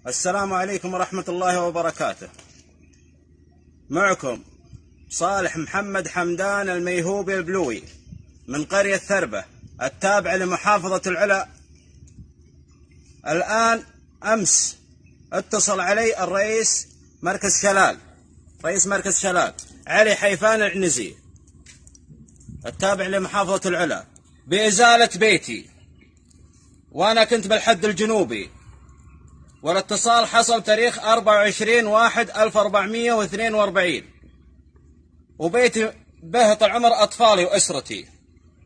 السلام عليكم ورحمة الله وبركاته. معكم صالح محمد حمدان الميهوبي البلوي من قرية ثربة التابعة لمحافظة العلا. الآن أمس اتصل علي رئيس مركز شلال علي حيفان العنزي التابع لمحافظة العلا بإزالة بيتي، وأنا كنت بالحد الجنوبي، والاتصال حصل تاريخ 24/1/1442، وبيتي به طال عمر أطفالي وأسرتي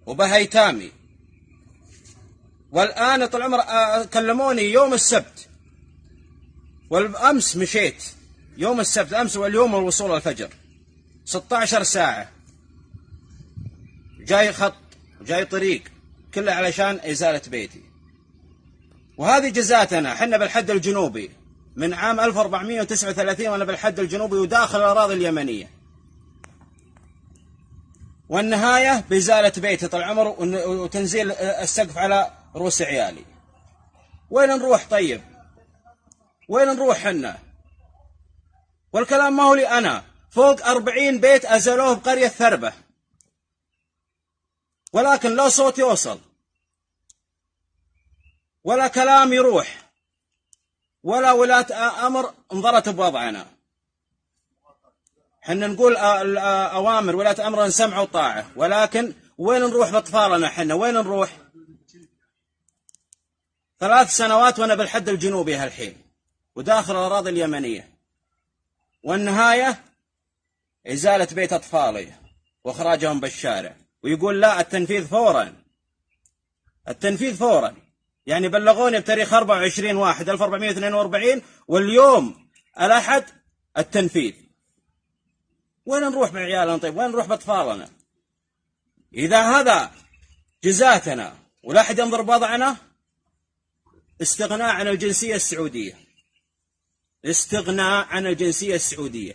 وبه أيتامي. والآن طال عمر كلموني يوم السبت، والأمس مشيت يوم السبت أمس، واليوم الوصول الفجر 16 ساعة، جاي خط جاي طريق كله علشان إزالة بيتي. وهذه جزاتنا حنا بالحد الجنوبي من عام 1439، وأنا بالحد الجنوبي وداخل الأراضي اليمنية، والنهاية بإزالة بيتي طال عمر وتنزيل السقف على رؤوس عيالي. وين نروح طيب؟ وين نروح حنا؟ والكلام ما هو لي أنا، فوق 40 بيت أزلوه بقرية ثربة، ولكن لا صوت يوصل ولا كلام يروح ولا ولاة أمر انظرت بوضعنا. حنا نقول أوامر ولاة أمر نسمع وطاعة، ولكن وين نروح بأطفالنا؟ حنا وين نروح؟ 3 سنوات وأنا بالحد الجنوبي هالحين وداخل الأراضي اليمنية، والنهاية إزالة بيت أطفالي وإخراجهم بالشارع. ويقول لا، التنفيذ فورا، التنفيذ فورا. يعني بلغوني بتاريخ 24/1/1442، واليوم الأحد التنفيذ. وين نروح بعيالنا طيب؟ وين نروح بأطفالنا؟ إذا هذا جزاتنا ولا أحد ينظر بوضعنا، استغناء عن الجنسية السعودية، استغناء عن الجنسية السعودية.